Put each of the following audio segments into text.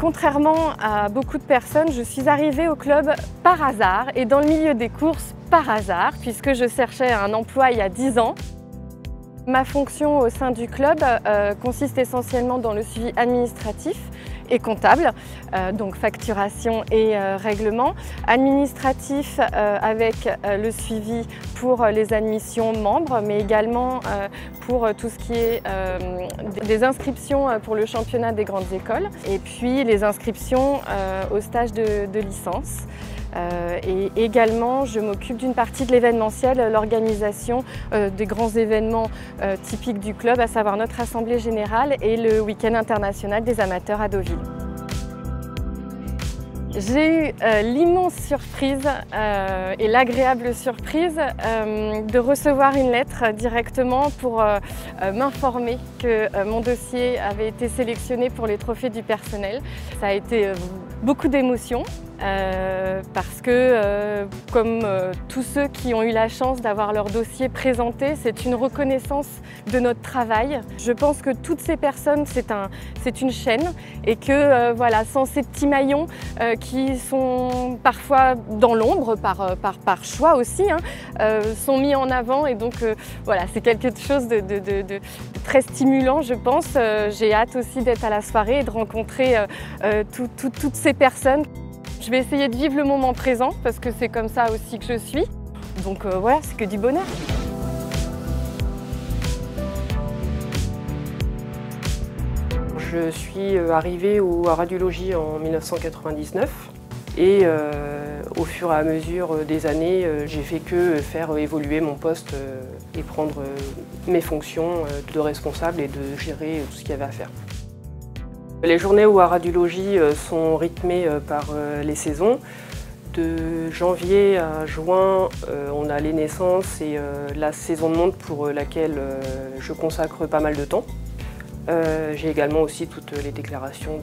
Contrairement à beaucoup de personnes, je suis arrivée au club par hasard et dans le milieu des courses par hasard, puisque je cherchais un emploi il y a 10 ans. Ma fonction au sein du club consiste essentiellement dans le suivi administratif et comptable, donc facturation et règlement. Administratif avec le suivi pour les admissions membres, mais également pour tout ce qui est des inscriptions pour le championnat des grandes écoles et puis les inscriptions au stage de licence. Et également, je m'occupe d'une partie de l'événementiel, l'organisation des grands événements typiques du club, à savoir notre assemblée générale et le week-end international des amateurs à Deauville. J'ai eu l'immense surprise et l'agréable surprise de recevoir une lettre directement pour m'informer que mon dossier avait été sélectionné pour les trophées du personnel. Ça a été beaucoup d'émotions. Parce que, comme tous ceux qui ont eu la chance d'avoir leur dossier présenté, c'est une reconnaissance de notre travail. Je pense que toutes ces personnes, c'est une chaîne et que voilà, sans ces petits maillons qui sont parfois dans l'ombre, par choix aussi, sont mis en avant et donc voilà, c'est quelque chose de très stimulant, je pense. J'ai hâte aussi d'être à la soirée et de rencontrer toutes ces personnes. Je vais essayer de vivre le moment présent parce que c'est comme ça aussi que je suis. Donc voilà, c'est que du bonheur. Je suis arrivée à Radiologie en 1999 et au fur et à mesure des années, j'ai fait que faire évoluer mon poste et prendre mes fonctions de responsable et de gérer tout ce qu'il y avait à faire. Les journées au Radiologie sont rythmées par les saisons. De janvier à juin, on a les naissances et la saison de monte pour laquelle je consacre pas mal de temps. J'ai également aussi toutes les déclarations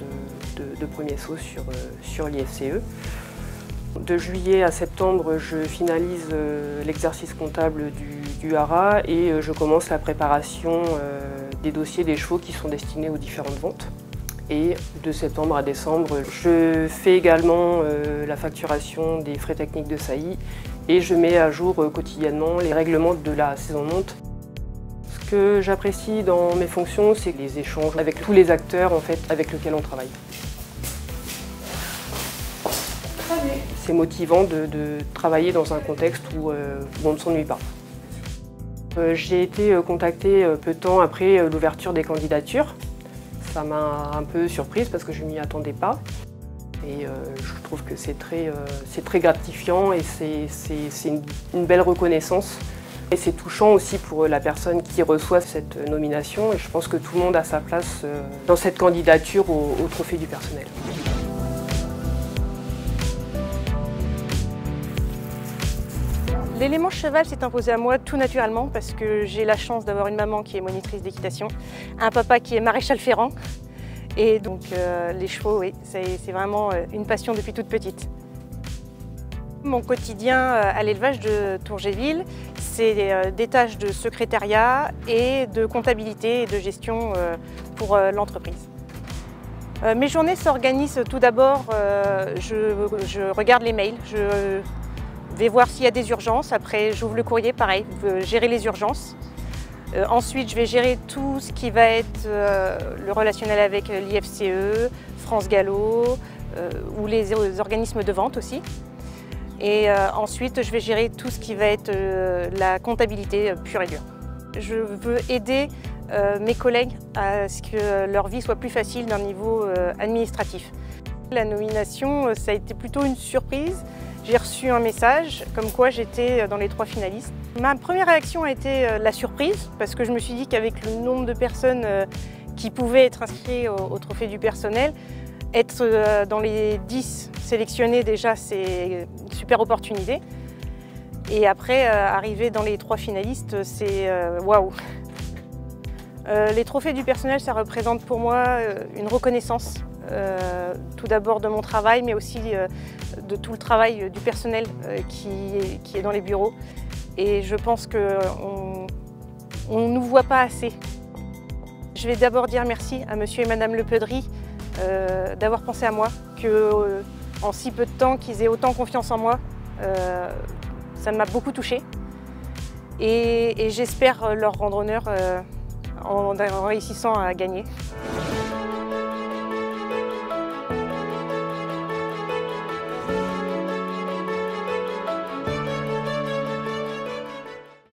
de premier saut sur l'IFCE. De juillet à septembre, je finalise l'exercice comptable du hara et je commence la préparation des dossiers des chevaux qui sont destinés aux différentes ventes. Et de septembre à décembre, je fais également la facturation des frais techniques de saillie et je mets à jour quotidiennement les règlements de la saison de monte. Ce que j'apprécie dans mes fonctions, c'est les échanges avec tous les acteurs en fait, avec lesquels on travaille. C'est motivant de travailler dans un contexte où on ne s'ennuie pas. J'ai été contactée peu de temps après l'ouverture des candidatures. Ça m'a un peu surprise parce que je ne m'y attendais pas. Et je trouve que c'est très gratifiant et c'est une belle reconnaissance. Et c'est touchant aussi pour la personne qui reçoit cette nomination. Et je pense que tout le monde a sa place dans cette candidature au trophée du personnel. L'élément cheval s'est imposé à moi tout naturellement parce que j'ai la chance d'avoir une maman qui est monitrice d'équitation, un papa qui est maréchal ferrant et donc les chevaux, oui, c'est vraiment une passion depuis toute petite. Mon quotidien à l'élevage de Tourgéville, c'est des tâches de secrétariat et de comptabilité et de gestion pour l'entreprise. Mes journées s'organisent tout d'abord, je regarde les mails. Je vais voir s'il y a des urgences, après j'ouvre le courrier, pareil, gérer les urgences. Ensuite, je vais gérer tout ce qui va être le relationnel avec l'IFCE, France Gallo ou les organismes de vente aussi. Et ensuite, je vais gérer tout ce qui va être la comptabilité pure et dure. Je veux aider mes collègues à ce que leur vie soit plus facile d'un niveau administratif. La nomination, ça a été plutôt une surprise. J'ai reçu un message comme quoi j'étais dans les 3 finalistes. Ma première réaction a été la surprise parce que je me suis dit qu'avec le nombre de personnes qui pouvaient être inscrites au trophée du personnel, être dans les 10 sélectionnés déjà c'est une super opportunité. Et après arriver dans les 3 finalistes c'est waouh. Les trophées du personnel ça représente pour moi une reconnaissance. Tout d'abord de mon travail, mais aussi de tout le travail du personnel qui est dans les bureaux. Et je pense qu'on ne nous voit pas assez. Je vais d'abord dire merci à monsieur et madame Lepedry d'avoir pensé à moi, qu'en si peu de temps, qu'ils aient autant confiance en moi. Ça m'a beaucoup touchée et j'espère leur rendre honneur en réussissant à gagner.